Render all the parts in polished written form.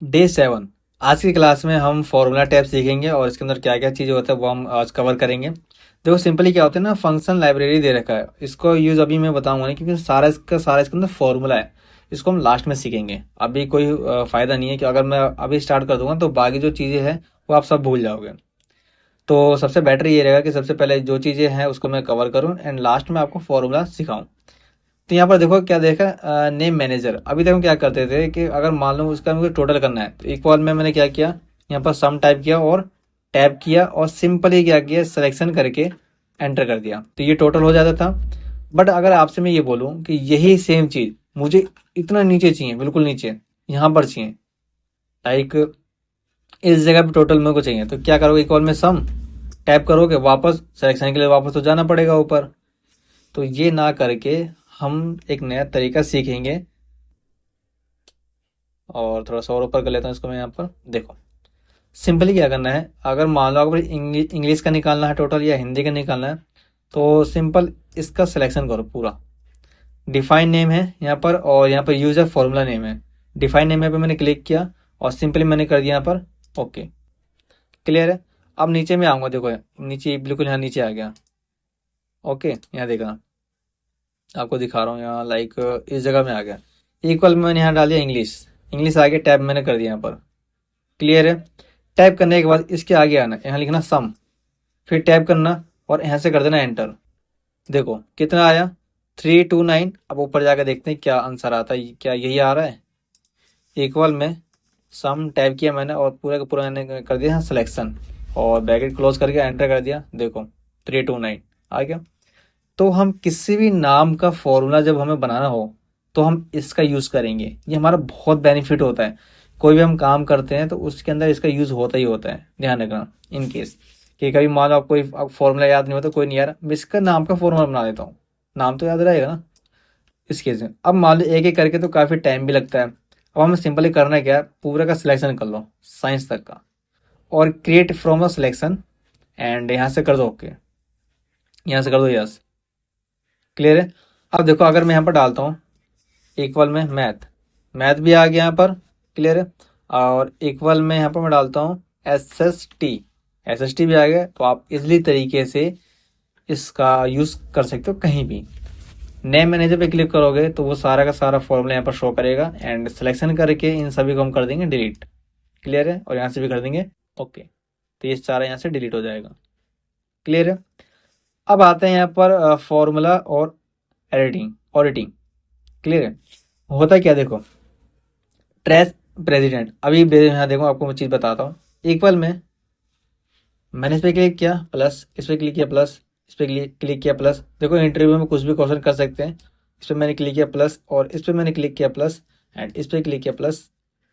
Day 7। आज की class में हम फॉर्मूला टैब सीखेंगे और इसके अंदर क्या क्या चीज़ें होता है वो हम आज कवर करेंगे। देखो सिंपली क्या होता है ना, फंक्शन लाइब्रेरी दे रखा है, इसको यूज़ अभी मैं बताऊंगा नहीं क्योंकि सारा इसके अंदर फॉर्मूला है। इसको हम लास्ट में सीखेंगे, अभी कोई फ़ायदा नहीं है कि अगर मैं अभी स्टार्ट कर दूंगा तो बाकी जो चीज़ें हैं वो आप सब भूल जाओगे। तो सबसे बेटर ये रहेगा कि सबसे पहले जो चीज़ें हैं उसको मैं कवर करूँ एंड लास्ट में आपको फॉर्मूला सिखाऊं। तो यहाँ पर देखो क्या देखा, नेम मैनेजर। अभी तक हम क्या करते थे कि अगर मान लो उसका मुझे टोटल करना है तो इक्वल में मैंने क्या किया, यहाँ पर सम टाइप किया और टैब किया और सिंपली क्या किया, सिलेक्शन करके एंटर कर दिया तो ये टोटल हो जाता था। बट अगर आपसे मैं ये बोलूँ कि यही सेम चीज़ मुझे इतना नीचे चाहिए, बिल्कुल नीचे यहाँ पर चाहिए, लाइक इस जगह पे टोटल मेरे को चाहिए, तो क्या करोगे, इक्वल में सम टैप करोगे, वापस सिलेक्शन के लिए वापस तो जाना पड़ेगा ऊपर। तो ये ना करके हम एक नया तरीका सीखेंगे। और थोड़ा सा और ऊपर कर लेता हूँ इसको मैं, यहाँ पर देखो सिंपली क्या करना है। अगर मान लो अगर इंग्लिश का निकालना है टोटल या हिंदी का निकालना है तो सिंपल इसका सिलेक्शन करो पूरा। डिफाइन नेम है यहाँ पर और यहाँ पर यूजर फॉर्मूला नेम है। डिफाइन नेम है पे मैंने क्लिक किया और सिंपली मैंने कर दिया यहाँ पर ओके। क्लियर है। अब नीचे में आऊँगा, देखो नीचे बिल्कुल यहाँ नीचे आ गया। ओके यहाँ देखना, आपको दिखा रहा हूँ यहाँ, लाइक इस जगह में आ गया। इक्वल में मैंने यहाँ डाल दिया इंग्लिश, इंग्लिश आगे टैब मैंने कर दिया यहाँ पर। क्लियर है। टाइप करने के बाद इसके आगे आना, यहाँ लिखना सम, फिर टाइप करना और यहाँ से कर देना एंटर। देखो कितना आया, 329। अब ऊपर जाकर देखते हैं क्या आंसर आता है, क्या यही आ रहा है। इक्वल में सम टाइप किया मैंने और पूरा का पूरा मैंने कर दिया सिलेक्शन और ब्रैकेट क्लोज करके एंटर कर दिया। देखो 329 आ गया। तो हम किसी भी नाम का फॉर्मूला जब हमें बनाना हो तो हम इसका यूज़ करेंगे, ये हमारा बहुत बेनिफिट होता है। कोई भी हम काम करते हैं तो उसके अंदर इसका यूज़ होता ही होता है, ध्यान रखना। इन केस कि कभी मान लो आप कोई फॉर्मूला याद नहीं होता, कोई नहीं यार मैं इसका नाम का फॉर्मूला बना देता हूँ, नाम तो याद रहेगा ना इस केस में। अब मान लो एक एक करके तो काफ़ी टाइम भी लगता है। अब हमें सिंपली करना क्या है, पूरा का सिलेक्शन कर लो साइंस तक का और create from the selection and यहाँ से कर दो ओके, यहाँ से कर दो यस। क्लियर है। अब देखो अगर मैं यहाँ पर डालता हूँ इक्वल में मैथ, मैथ भी आ गया यहाँ पर। क्लियर है। और इक्वल में यहाँ पर मैं डालता हूँ S S T, S S T भी आ गया। तो आप इजली तरीके से इसका यूज़ कर सकते हो कहीं भी। नेम मैनेजर पे क्लिक करोगे तो वो सारा का सारा फॉर्मूला यहाँ पर शो करेगा एंड सिलेक्शन करके इन सभी को हम कर देंगे डिलीट। क्लियर है। और यहाँ से भी कर देंगे ओके, तो ये सारा यहाँ से डिलीट हो जाएगा। क्लियर है। अब आते हैं यहाँ पर फॉर्मूला और एडिटिंग ऑडिटिंग। क्लियर है। होता क्या देखो, ट्रेस प्रेसिडेंट। अभी यहाँ देखो आपको मैं चीज़ बताता हूँ। इक्वल में मैंने इस पर क्लिक किया प्लस, इस पर क्लिक किया प्लस, इस पर क्लिक किया प्लस। देखो इंटरव्यू में कुछ भी क्वेश्चन कर सकते हैं। इस पर मैंने क्लिक किया प्लस और इस पर मैंने क्लिक किया प्लस एंड इस पर क्लिक किया प्लस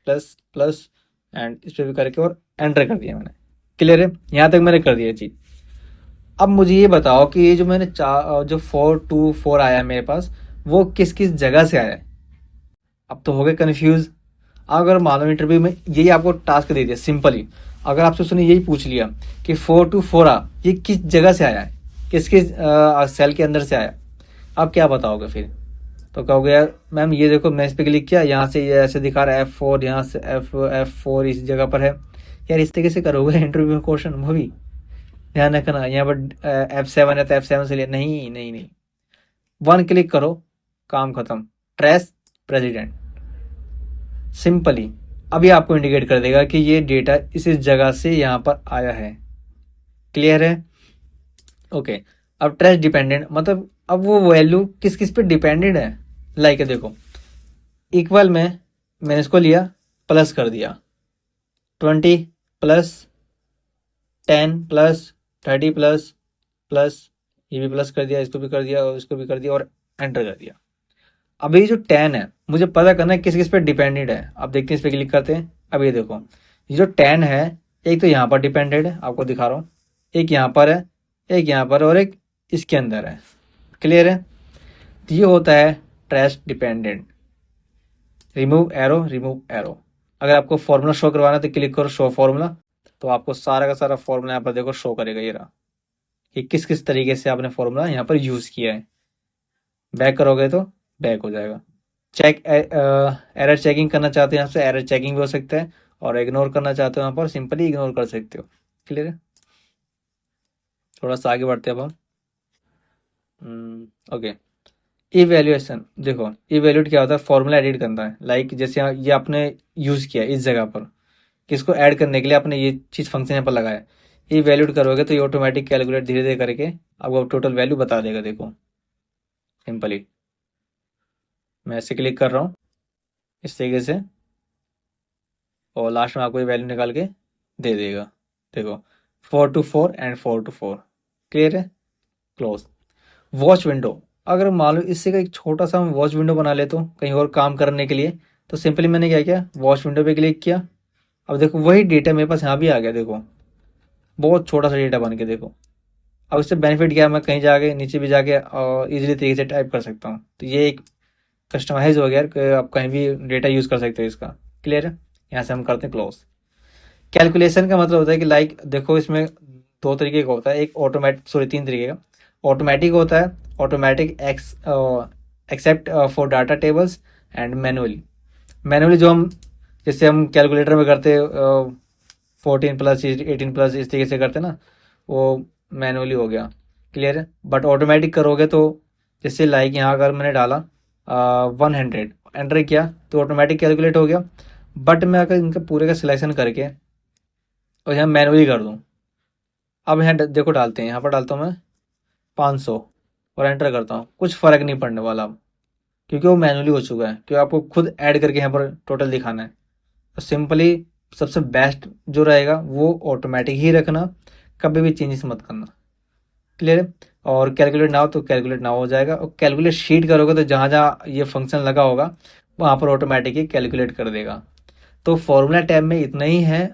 प्लस प्लस एंड इस पर भी करके और एंटर कर दिया मैंने। क्लियर है। यहाँ तक मैंने कर दिया चीज़। अब मुझे ये बताओ कि ये जो मैंने जो 424 आया मेरे पास, वो किस किस जगह से आया है। अब तो हो गए कन्फ्यूज। अगर मान लो इंटरव्यू में यही आपको टास्क दे दिया सिंपली, अगर आपसे उसने यही पूछ लिया कि 424 ये किस जगह से आया है, किस किस सेल के अंदर से आया, आप क्या बताओगे फिर। तो कहोगे यार मैम ये देखो मैं इस पे क्लिक किया, यहाँ से ये ऐसे दिखा रहा है F4, यहाँ से F4 इस जगह पर है। यार इस तरीके से करोगे इंटरव्यू में क्वेश्चन, वो भी ध्यान रखना। यहाँ पर F7 है तो F7 से लिया, नहीं नहीं नहीं, वन क्लिक करो, काम खत्म। ट्रेस प्रेसिडेंट सिंपली अभी आपको इंडिकेट कर देगा कि ये डेटा इस जगह से यहाँ पर आया है। क्लियर है। ओके। अब ट्रेस डिपेंडेंट मतलब अब वो वैल्यू किस किस पे डिपेंडेंट है। लाइक देखो इक्वल में मैंने इसको लिया प्लस कर दिया, 20 प्लस 10 प्लस 30 प्लस प्लस, ये भी प्लस कर दिया, इसको भी कर दिया और इसको भी कर दिया और एंटर कर दिया। अब ये जो 10 है मुझे पता करना है किस किस पे डिपेंडेंट है। अब देखते हैं, इस पे क्लिक करते हैं। अब ये देखो ये जो 10 है एक तो यहाँ पर डिपेंडेंट है, आपको दिखा रहा हूँ, एक यहाँ पर है, एक यहाँ पर और एक इसके अंदर है। क्लियर है। तो ये होता है trace dependent. Remove arrow, remove arrow. अगर आपको फॉर्मूला शो करवाना है तो क्लिक करो शो फॉर्मूला, तो आपको सारा का सारा फॉर्मूला यहाँ पर देखो शो करेगा। ये रहा कि किस किस तरीके से आपने फॉर्मूला यहाँ पर यूज़ किया है। बैक करोगे तो बैक हो जाएगा। चेक एरर चेकिंग करना चाहते हो यहाँ से एरर चेकिंग भी हो सकता है, और इग्नोर करना चाहते हो यहाँ पर सिंपली इग्नोर कर सकते हो। क्लियर है? थोड़ा सा आगे बढ़ते हैं अब हम। ओके, इवेल्युएशन देखो, इवेल्यूट क्या होता है, फॉर्मूला एडिट करना है। लाइक जैसे ये आपने यूज़ किया इस जगह पर, किसको ऐड करने के लिए आपने ये चीज़ फंक्शन यहाँ पर लगाया, इवेल्यूट करोगे तो ये ऑटोमेटिक कैलकुलेट धीरे धीरे करके आपको टोटल वैल्यू बता देगा। देखो सिंपली मैं ऐसे क्लिक कर रहा हूँ इस तरीके से, और लास्ट में आपको ये वैल्यू निकाल के दे देगा। देखो 4 to 4 एंड 4 to 4। क्लियर है? क्लोज। वॉच विंडो, अगर मान लो इससे का एक छोटा सा वॉच विंडो बना ले तो कहीं और काम करने के लिए, तो सिंपली मैंने क्या किया, वॉच विंडो पे क्लिक किया। अब देखो वही डेटा मेरे पास यहाँ भी आ गया। देखो बहुत छोटा सा डेटा बन के, देखो अब इससे बेनिफिट क्या है, मैं कहीं जाके नीचे भी जाके इजीली तरीके से टाइप कर सकता हूँ। तो ये एक कस्टमाइज हो गया कि आप कहीं भी डेटा यूज़ कर सकते हो इसका। क्लियर है? यहाँ से हम करते हैं क्लोज। कैलकुलेशन का मतलब होता है कि लाइक देखो इसमें दो तरीके का होता है, एक ऑटोमेटिक, सॉरी तीन तरीके का। ऑटोमेटिक होता है, automatic except for data tables, and manually. Manually जो हम जैसे हम कैलकुलेटर में करते 14+18+ इस तरीके से करते ना, वो मैनुअली हो गया। क्लियर है? बट ऑटोमेटिक करोगे तो जैसे लाइक यहाँ अगर मैंने डाला 100 एंटर किया तो ऑटोमेटिक कैलकुलेट हो गया। बट मैं अगर इनका पूरे का सिलेक्शन करके और यहाँ मैनुअली कर दूँ, अब यहाँ देखो डालते हैं, यहाँ पर डालता हूँ मैं 500 और एंटर करता हूँ, कुछ फ़र्क नहीं पड़ने वाला अब, क्योंकि वो मैनुअली हो चुका है, क्योंकि आपको खुद ऐड करके यहाँ पर टोटल दिखाना है। तो सिंपली सबसे बेस्ट जो रहेगा वो ऑटोमेटिक ही रखना, कभी भी चेंजेस मत करना। क्लियर है? और कैलकुलेट ना हो तो कैलकुलेट ना हो जाएगा, और कैलकुलेट शीट करोगे तो जहाँ जहाँ ये फंक्शन लगा होगा वहाँ पर ऑटोमेटिक ही कैलकुलेट कर देगा। तो फॉर्मूला टैब में इतना ही है।